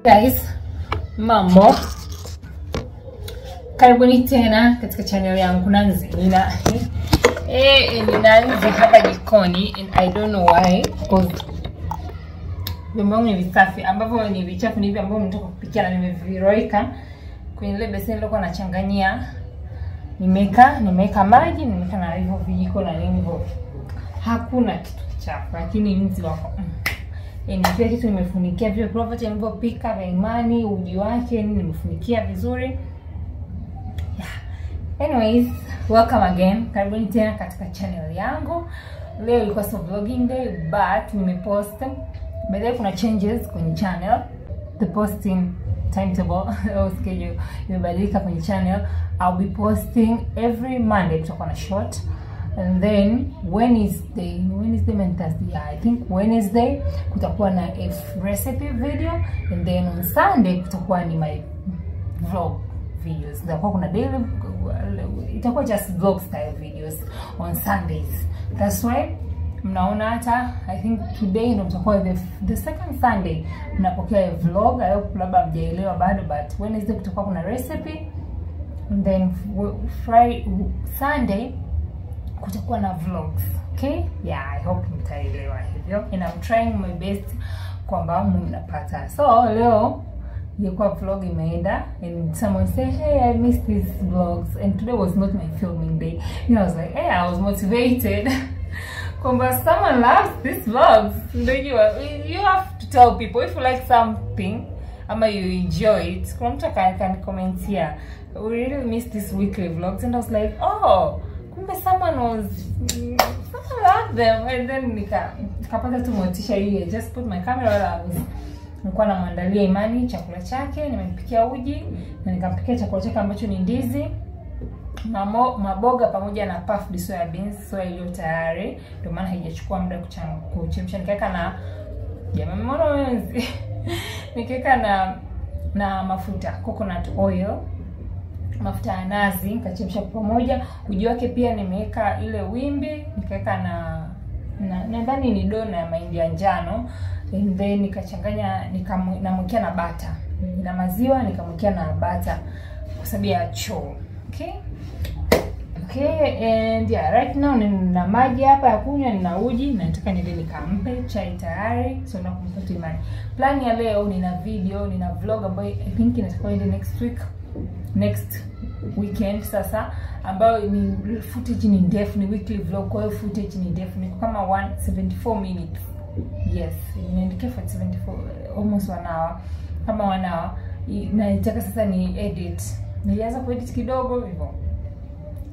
Guys, mambo, karibuni tena katika channel yangu Nanzi. Ninaanza hapa jikoni and I don't know why, because vyombo ni visafi ambavyo ni vichafu ni hivi ambavyo nitoka kupikia na nimeviroika kwenye ile beseni nilikuwa nachanganyia. Nimeweka maji, nimeweka na hivyo vijiko na nini hivyo. Hakuna kitu kichafu, lakini nzi wako. Pia kitu nimefunikia vile vyote nilivyopika vya imani, uji wake nimefunikia vizuri. Anyways, welcome again. Karibuni tena katika channel yangu. Leo ilikuwa so vlogging day, but nimepost. Baadaye kuna changes kwenye channel. The posting timetable or schedule imebadilika kwenye channel. I'll be posting every Monday tutakuwa na short. And then Wednesday and Thursday, yeah, I think Wednesday kutakuwa na a recipe video, and then on Sunday kutakuwa ni my vlog videos. Itakuwa kuna daily, itakuwa just vlog style videos on Sundays. That's why mnaona hata I think today ndio mtakuwa the second Sunday mnapokea vlog. I hope labda mjaelewa bado, but Wednesday kutakuwa kuna recipe, and then Sunday kutakuwa na vlogs. Okay? Yeah, I hope mtaelewa hivyo. And I'm trying my best kwamba mnapata. So leo ilikuwa vlog imeenda, and someone said, "Hey, I missed these vlogs." And today was not my filming day. You know, I was like, "Hey, I was motivated." Kwamba someone loves these vlogs. You have to tell people if you like something ama you enjoy it. Kuna mtu can comment here, "We really missed these weekly vlogs." And I was like, "Oh, someone loved them." And then nikapata tu motisha hii. I just put my camera where nilikuwa namwandalia Imani chakula chake, nimempikia uji na nikampikia chakula chake ambacho ni ndizi, maboga pamoja na puffed soya beans, soya iliyo tayari, ndio maana haijachukua muda kuchemsha. Nikaweka na nikaweka na mafuta coconut oil, mafuta ya nazi, nikachemsha pamoja. Uji wake pia nimeweka ile wimbi, nikaweka na nadhani ni dona ya mahindi ya njano, and then nikachanganya, nikamwekea na bata na maziwa, nikamwekea na bata kwa sababu ya choo. Okay, and yeah, right now nina maji hapa ya kunywa, nina uji, na nataka niende nikampe chai tayari. So na kumfuata Imani. Plan ya leo nina vlog ambayo I think inatakuwa next weekend sasa, ambayo ni footage ni ndefu, ni weekly vlog, kwa hiyo footage ni ndefu, ni kama 174 minutes. Yes, inaendelea for 74, almost 1 hour, kama 1 hour. Na nataka sasa ni edit. Nilianza kuedit kidogo hivyo,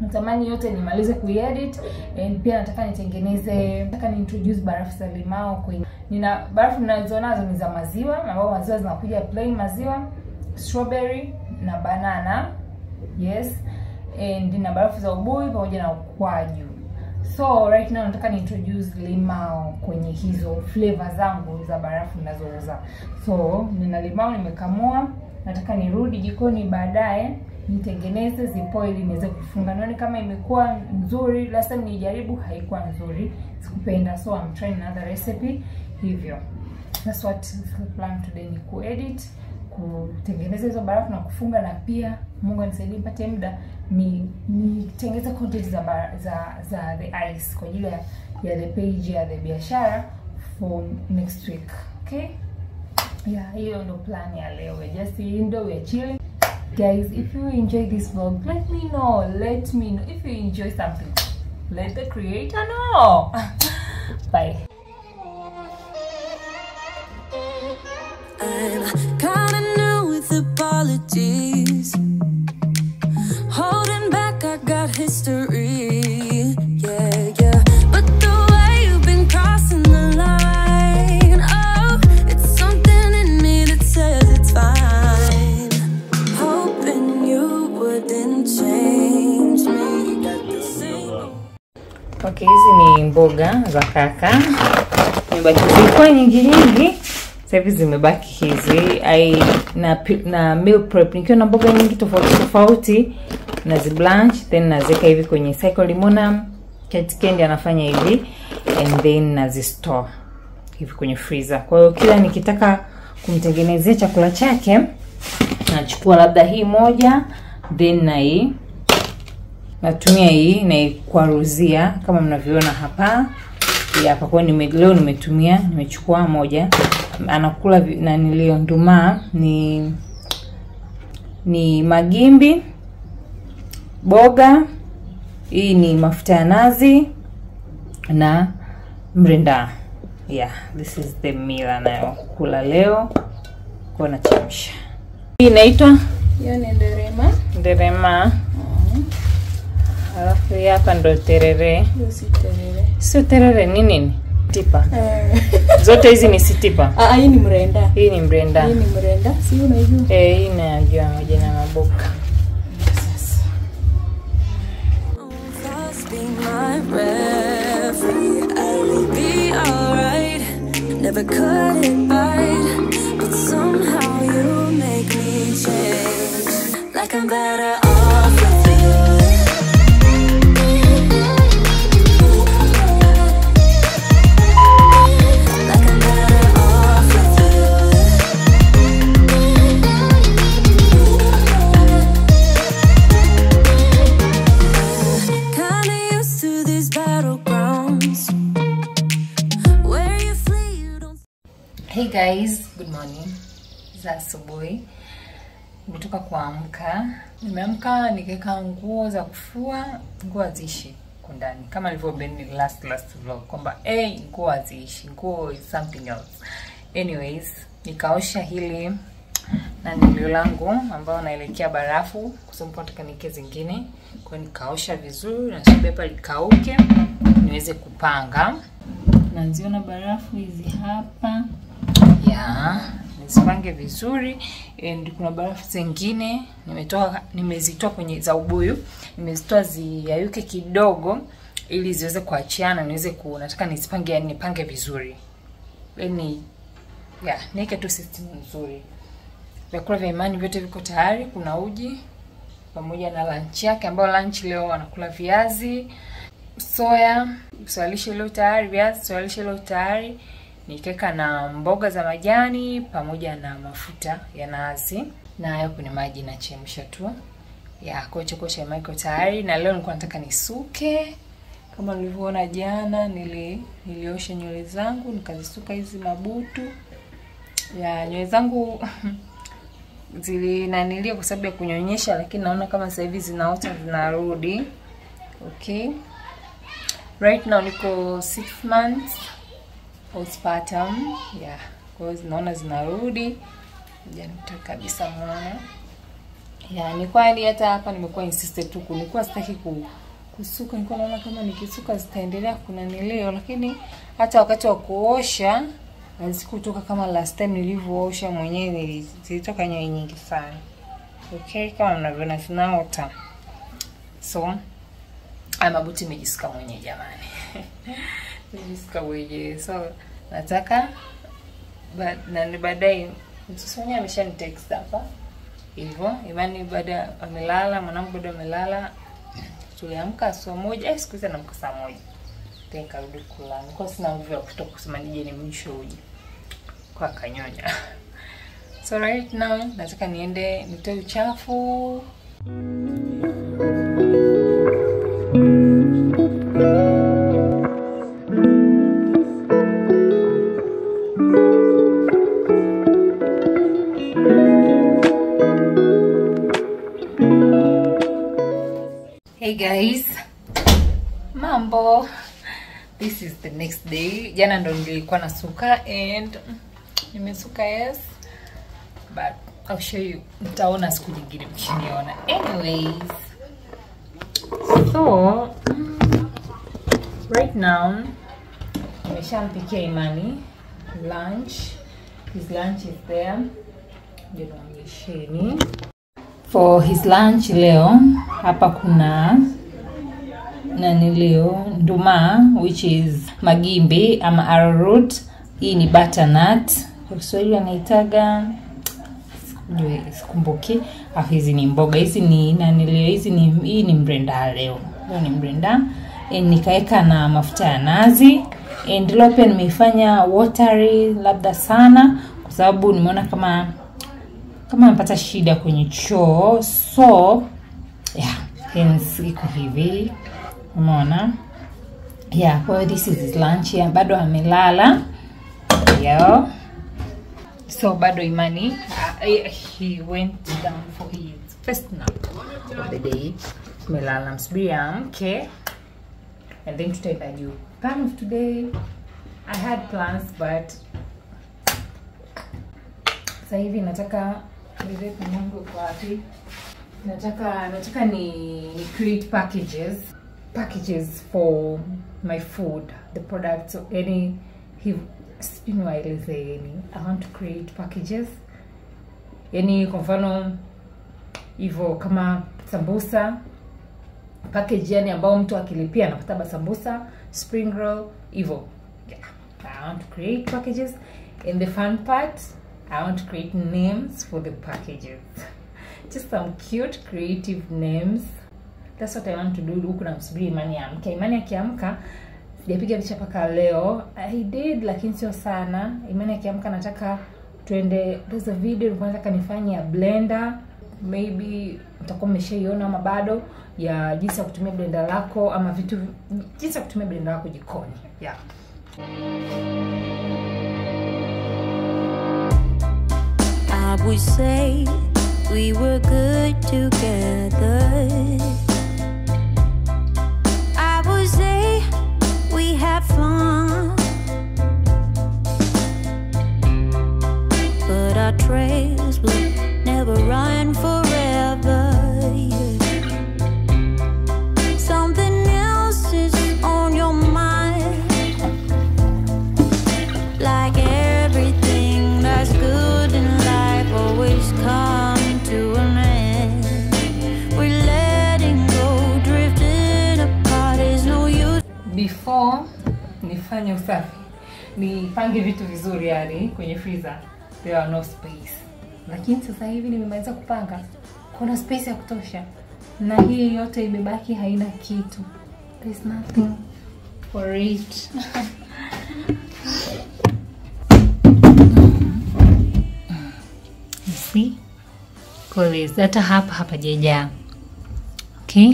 natamani yote nimalize kuedit, and pia nataka nitengeneze, nataka niintroduce barafu za limao kwenye. Nina barafu ninazonazo ni za maziwa, ambao maziwa zinakuja plain maziwa, strawberry na banana. Yes. And nina barafu za ubuyu pamoja na ukwaju. So right now nataka niintroduce limao kwenye hizo flavor zangu za barafu ninazouza. So nina limao nimekamua, nataka nirudi jikoni baadaye nitengeneze zipoe ili niweze kufunga. Naona kama imekuwa nzuri. Last time nijaribu haikuwa nzuri, sikupenda, so I'm trying another recipe. Hivyo that's what the plan today, ni kuedit, kutengeneza hizo barafu na kufunga, na pia Mungu anisaidie nipate muda nitengeneze content za the ice kwa ajili ya the page ya the biashara for next week. Okay, yeah, hiyo ndo plan ya leo. We just we're chilling. Guys, if you enjoy this vlog, let me know. If you enjoy something, let the creator know. Bye. I'm kinda new with apologies. Holding back, I got history. Yeah. But the way you've been crossing the line, oh, it's something in me that says it's fine. Hoping you wouldn't change me. Got the same. Okay, hizi ni mboga za kaka. Nimebaki zilikuwa nyingi. Sasa hivi zimebaki hizi. Na meal prep. Nikiwa na mboga nyingi tofauti naziblanch, then nazeka hivi kwenye cycle limonam. Cat Candy anafanya hivi, and then nazistore hivi kwenye freezer. Kwa hiyo kila nikitaka kumtengenezea chakula chake, nachukua labda hii moja, then natumia hii na ikwaruzia kama mnavyoona hapa. Hapa kwa leo nimechukua moja. Anakula na nilionduma ni magimbi, boga, hii ni mafuta ya nazi na mrenda. Yeah, this is the meal anayokula leo. Kwa nachemsha. Hii inaitwa nderema. Alafu hapa ndo terere. Sio terere, nini? Tipa. Zote hizi ni sitipa. Hii ni mrenda. Hii ni mrenda. Si unajua? Hii najua majina maboka. Sasa. Never cut it right, but somehow you make me change. Like I'm better off with you. Like I'm better off with you. Kinda used to these battlegrounds. Hey guys, good morning. Za asubuhi. Nimetoka kuamka. Nimeamka nikaweka nguo za kufua, nguo ziishi ndani. Kama nilivyobendi last vlog kwamba nguo ziishi, nguo is something else. Anyways, nikaosha hili na nilio langu ambao naelekea barafu kwa sababu nataka nike zingine. Kwa hiyo nikaosha vizuri na subiri hapa likauke niweze kupanga. Naziona barafu hizi hapa. Nisipange vizuri. And kuna barafu zingine nimezitoa kwenye za ubuyu, nimezitoa ziyayuke kidogo ili ziweze kuachiana, nataka nisipange, yani nipange vizuri. Niweke tu system nzuri. Vyakula vya Imani vyote viko tayari. Kuna uji pamoja na lunch yake, ambao lunch leo anakula viazi, soya, swalishe leo tayari, viazi swalishe leo tayari. Nikeka na mboga za majani pamoja na mafuta ya nazi, na hapo ni maji na chemsha tu. Kwa chakula cha Michael tayari. Na leo nilikuwa nataka nisuke. Kama nilivyoona jana niliosha nywele zangu, nikazisuka hizi mabutu. Nywele zangu zilinanilia kwa sababu ya kunyonyesha, lakini naona kama sasa hivi zinaota zinarudi. Okay. Right now niko 6 months postpartum. Kwa hiyo naona zinarudi. Nitaka kabisa muone. Yani kwani hata hapa nimekuwa insisted tu, nilikuwa sitaki kusuka, nilikuwa naona kama nikisuka zitaendelea kuna nileo, lakini hata wakati wa kuosha hazikutoka kama last time nilivyoosha mwenyewe, zilitoka nywele nyingi sana. Okay, kama mnavyoona zinaota. So mabuti nimejisuka mwenyewe jamani. Nimejisuka mwenyewe. So nataka baadaye mtusonya ameshanitext hapa. Hivyo, Imani baada amelala, mwanangu baada amelala. Tuliamka saa 1, siku hizi naamka saa 1. Nikarudi kulala. Kwa sina nguvu ya kutoka kusema nije nimnyoshe uji. Kwa kanyonya. So right now nataka niende nitoe uchafu. Hey guys, mambo. This is the next day. Jana ndo nilikuwa nasuka and nimesuka, yes, but I'll show you. Mtaona siku nyingine mkiniona. Anyways, so right now nimeshampikia Imani lunch. His lunch is there. Nionyesheni. For his lunch leo hapa kuna leo nduma, which is magimbi ama arrowroot. Hii ni butternut, kwa Kiswahili anaitaga sikumbuki. Hizi ni mboga, hizi ni leo, hii ni mrenda leo ni mrenda. Nikaeka na mafuta ya nazi. And leo pia nimeifanya watery labda sana, kwa sababu nimeona kama napata shida kwenye choo. So yeah, hence iko hivi. Umeona? Yeah, well, this is his lunch. Yeah, bado amelala. Yeah. So bado Imani, he went down for his first nap of the day. Amelala, msubiri amke. And then tutaenda juu. Plan of today, I had plans, but sasa hivi nataka mungu kwa wapi. Nataka ni create packages for my food, the products, any spin wireless. I want to create packages. Yani kwa mfano hivyo kama sambusa, package yani ambao mtu akilipia anapata sambusa, spring roll hivyo. Yeah, I want to create packages. And the fun part, I want to create names for the packages. Just some cute creative names. That's what I want to do. Huku na msubiri Imani amke. Imani akiamka, sijapiga picha paka leo. I did, lakini sio sana. Imani akiamka nataka tuende, there's a video nataka nifanye ya blender. Maybe mtakuwa mmeshaiona ama bado, ya jinsi ya kutumia blender lako ama jinsi ya kutumia blender lako jikoni. Yeah. I would say we were good together. I would say we had fun, but our trails will never run forever. Something else is on your mind, like everything that's good in life always comes to an end. We're letting go, drifting apart, there's no use. Before nifanye usafi, nipange vitu vizuri yani kwenye freezer, there are no space. Lakini sasa hivi nimemaliza kupanga, kuna space ya kutosha. Na hii yote imebaki haina kitu. There's nothing for it. You see? Because hata hapa jaja. Okay?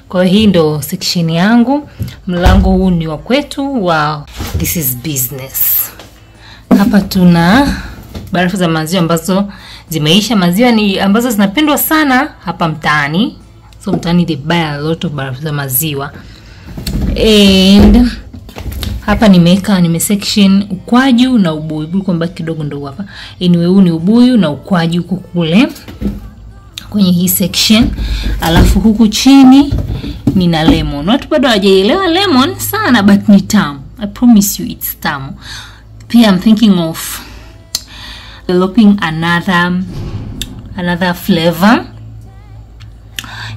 Kwa hii ndo section yangu. Mlango huu ni wa kwetu. Wow, this is business. Hapa tuna barafu za maziwa ambazo zimeisha. Maziwa ni ambazo zinapendwa sana hapa mtaani. So mtaani they buy a lot of barafu za maziwa. And Hapa nimesection ukwaju na ubuyu kwamba kidogo ndo hapa. Anyway, huu ni ubuyu na ukwaju huko kule kwenye hii section. Alafu huku chini nina lemon. Watu bado hawajaelewa lemon sana, but ni tamu. I promise you it's tamu. Pia I'm thinking of developing another flavor.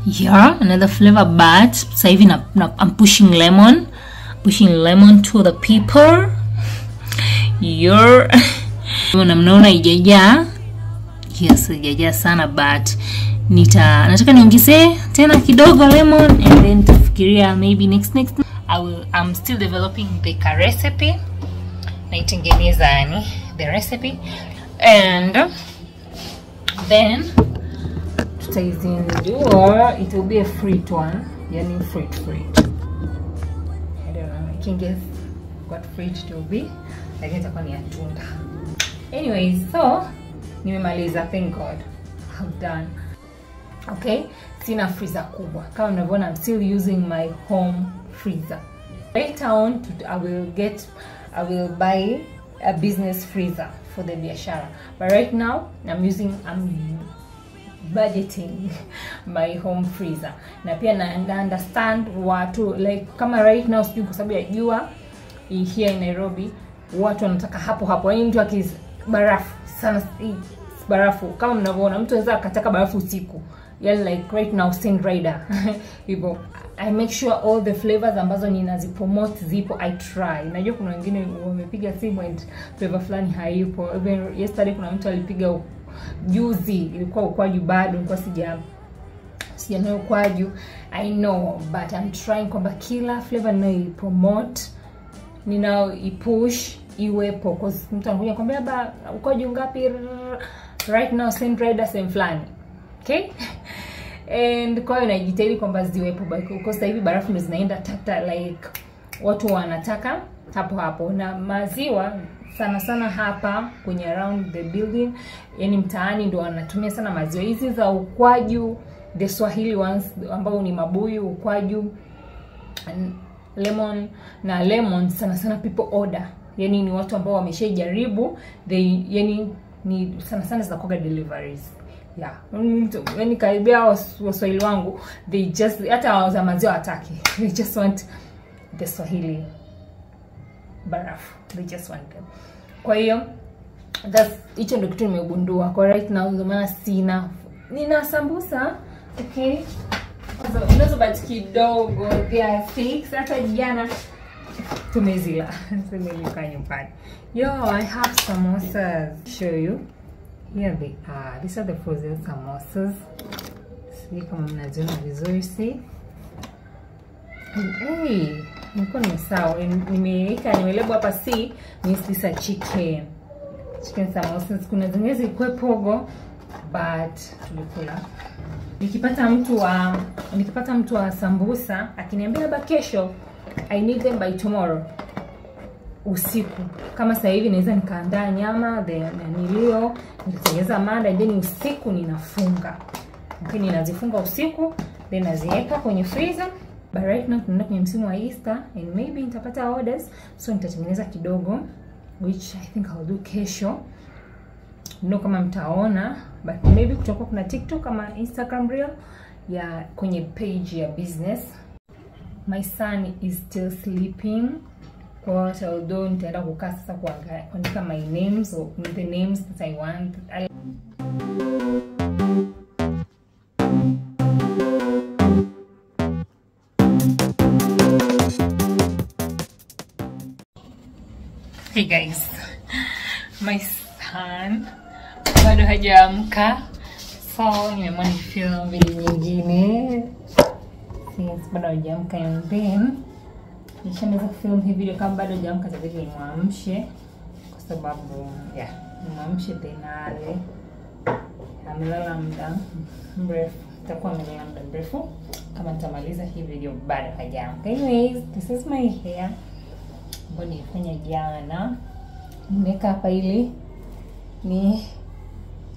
Yeah, another flavor, but sasa hivi I'm pushing lemon to the people. Mnaona ijaja. Yes, ijaja sana, but nataka niongezee tena kidogo lemon, and then tafikiria maybe next I'm still developing the recipe. Naitengeneza yani the recipe, and then tutaizindua. It will be a fruit one, yani fruit. I don't know, I can't guess what fruit it will be, lakini itakuwa ni tunda. Anyways, so nimemaliza, thank God I've done. Okay, sina freezer kubwa kama mnavyoona. I'm still using my home freezer. Later on I will buy a business freezer for the biashara, but right now I'm budgeting my home freezer. Na pia na understand watu like kama right now sijui kwa sababu ya jua here in Nairobi, watu wanataka hapo. Yaani mtu barafu sana, barafu kama mnavyoona, mtu anaweza akataka barafu usiku. Yani like right now Stand Rider hivyo. I make sure all the flavors ambazo ninazipromote zipo. I try. Najua kuna wengine wamepiga simu and flavor fulani haipo. Even yesterday kuna mtu alipiga juzi, ilikuwa ukwaju bado, nilikuwa sijana ukwaju. I know, but I'm trying kwamba kila flavor ninayoipromote, ninaipush iwepo, cause mtu anakuja kwambia ba ukwaju ngapi right now Stand Rider same fulani. Okay? And kwa hiyo najitahidi kwamba ziwepo, because sasa hivi barafu ndo zinaenda tata, like watu wanataka hapo. Na maziwa sana hapa kwenye around the building, yani mtaani ndo wanatumia sana maziwa hizi za ukwaju, the Swahili ones ambao ni mabuyu, ukwaju, lemon sana people order. Yani ni watu ambao wameshajaribu, yani ni sana zinakuwa deliveries. Yeah, when karibia Waswahili wangu, they just hata za maziwa hataki. They just want the Swahili barafu. They just want them. Kwa hiyo hicho ndio kitu nimegundua. Kwa right now ndio maana nina sambusa. Okay, unaweza bati kidogo vya sticks. Hata jana tumezila nyumbani. I have samosas. Show you. Here they are. These are the frozen samosas. See kama mnaziona vizuri, see? Hey, niko nimesahau. Nimelebo hapa, see, this a chicken samosas. Kuna zingine zilikuwa pogo, but tulikula. Nikipata mtu wa sambusa akiniambia labda kesho, I need them by tomorrow usiku. Kama sasa hivi naweza nikaandaa nyama, nitengeneza manda, then usiku ninafunga. Okay, ninazifunga usiku, then naziweka kwenye freezer. But right now tunaenda kwenye msimu wa Easter, and maybe nitapata orders, so nitatengeneza kidogo, which I think I'll do kesho. Kama mtaona, but maybe kutakuwa kuna TikTok kama Instagram reel ya kwenye page ya business. My son is still sleeping. What I'll do, nitaenda kukaa sasa kuandika my names, or the names that I want. Hey guys, my son bado hajaamka, so nimeamua nifilm video nyingine since bado hajaamka, and then nishamaliza film hii video. Kama bado hajaamka itabidi nimwamshe, kwa sababu nimwamshe tena ale amelala muda mrefu. Itakuwa amelala muda mrefu kama nitamaliza hii video bado hajaamka. Anyways, this is my hair ambayo nilifanya jana. Nimeweka hapa ili ni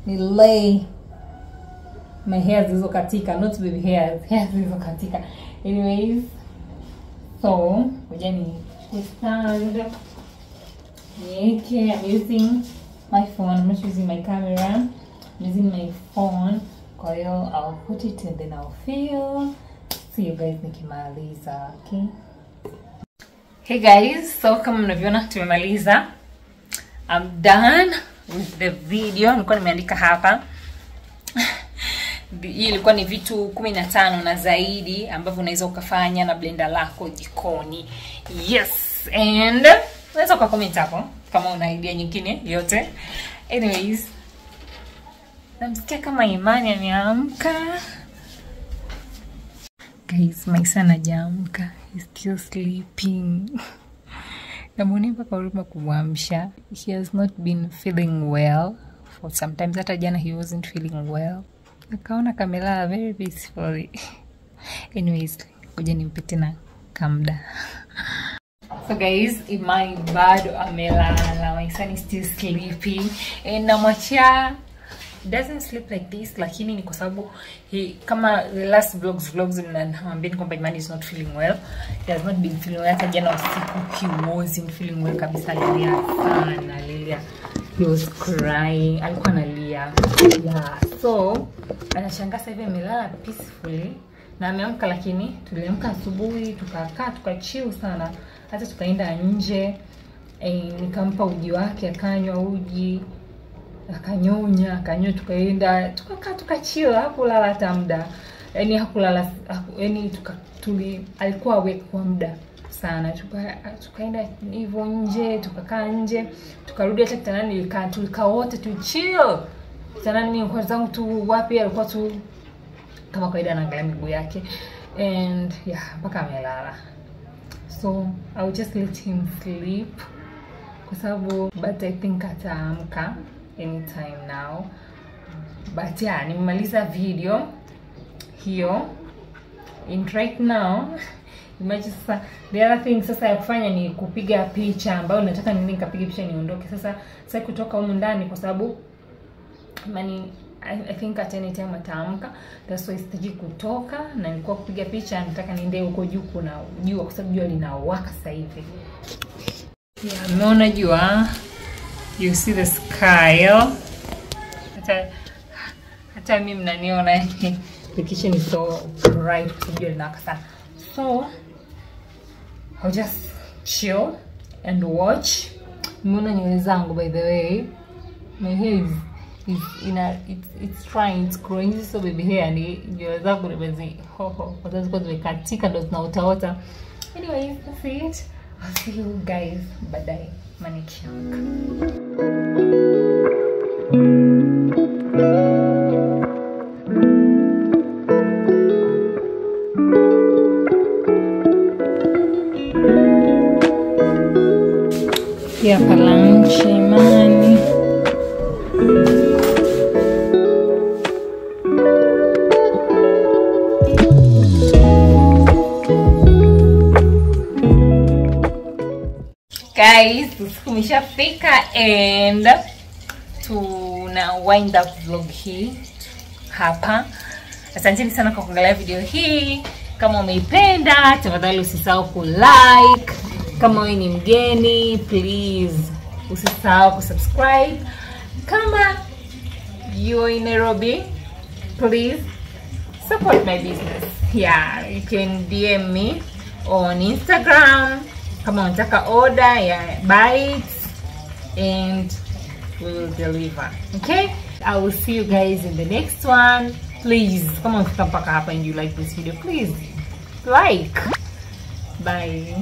lay my hair zilizokatika, not baby hairs, hair zilizokatika. Anyways, so ngoja nichukue stand. Okay, I'm using my phone. I'm not using my camera. I'm using my phone. Kwa hiyo I'll put it and then I'll film. See you guys nikimaliza, okay? Hey guys, so kama mnavyoona tumemaliza. I'm done with the video. Nilikuwa nimeandika hapa. Hii ilikuwa ni vitu 15 na zaidi ambavyo unaweza ukafanya na blender lako jikoni. Yes, and unaweza ukacomment hapo kama una idea nyingine yote. Anyways, namsikia kama Imani ameamka. Guys, my son hajaamka. He's still sleeping. Namunipa kwa huruma kumwamsha. He has not been feeling well for sometimes. Hata jana he wasn't feeling well. Nakaona kamelala very peacefully. Anyways, kuja nimpite na kamda. So guys, Imani bado amelala. My son is still sleeping. And namwachia doesn't sleep like this, lakini ni kwa sababu kama the last vlogs mnaambia kwamba Imani is not feeling well. He has not been feeling well. Hata jana usiku he wasn't feeling well kabisa. Alilia sana, alilia. He was crying. Alikuwa analia. Yeah. So, anashangaa sasa hivi amelala peacefully. Na ameamka, lakini tuliamka asubuhi, tukakaa, tukachill sana. Hata tukaenda nje. Nikampa uji wake, akanywa uji. Akanyonya, tukaenda, tukakaa, tukachill, hakulala hata muda. Yaani hakulala, yaani alikuwa awake kwa muda sana. Tukaenda hivyo nje, tukakaa nje, tukarudi hata kitandani, tulikaa wote chill. Kitandani mimi kwa zangu tu wapi, alikuwa tu kama kawaida anaangalia miguu yake. And yeah, mpaka amelala. So I will just let him sleep kwa sababu but I think ataamka anytime now. But yeah, nimemaliza video hiyo. And right now, imagine sasa the other thing sasa ya kufanya ni kupiga picha, ambayo nataka nini nikapiga picha niondoke. Sasa kutoka huko ndani kwa sababu I think at any time ataamka. That's why sitaji kutoka na nilikuwa kupiga picha, nataka niende huko juu kuna jua kwa sababu jua linawaka sasa hivi. Yeah, umeona jua? You see the sky. Hata mimi mnaniona the kitchen is so bright kujua linawaka sana. So I'll just chill and watch. Umeona nywele zangu by the way. My hair it's trying, it's growing. So baby hair ni nywele zangu nimezi kwa sababu zimekatika ndo zinaota. Anyways, that's it. I'll see you guys baadaye. Manikiamka. Ya lunch Imani. Guys, usiku umeshafika and tuna wind up vlog hii hapa. Asanteni sana kwa kuangalia video hii. Kama umeipenda, tafadhali usisahau ku-like. Kama wewe ni mgeni, please usisahau kusubscribe. Kama you're in Nairobi, please support my business. Yeah, you can DM me on Instagram. Kama unataka order ya bites and we will deliver. Okay? I will see you guys in the next one. Please, come on, mpaka hapa and you like this video, please like. Bye.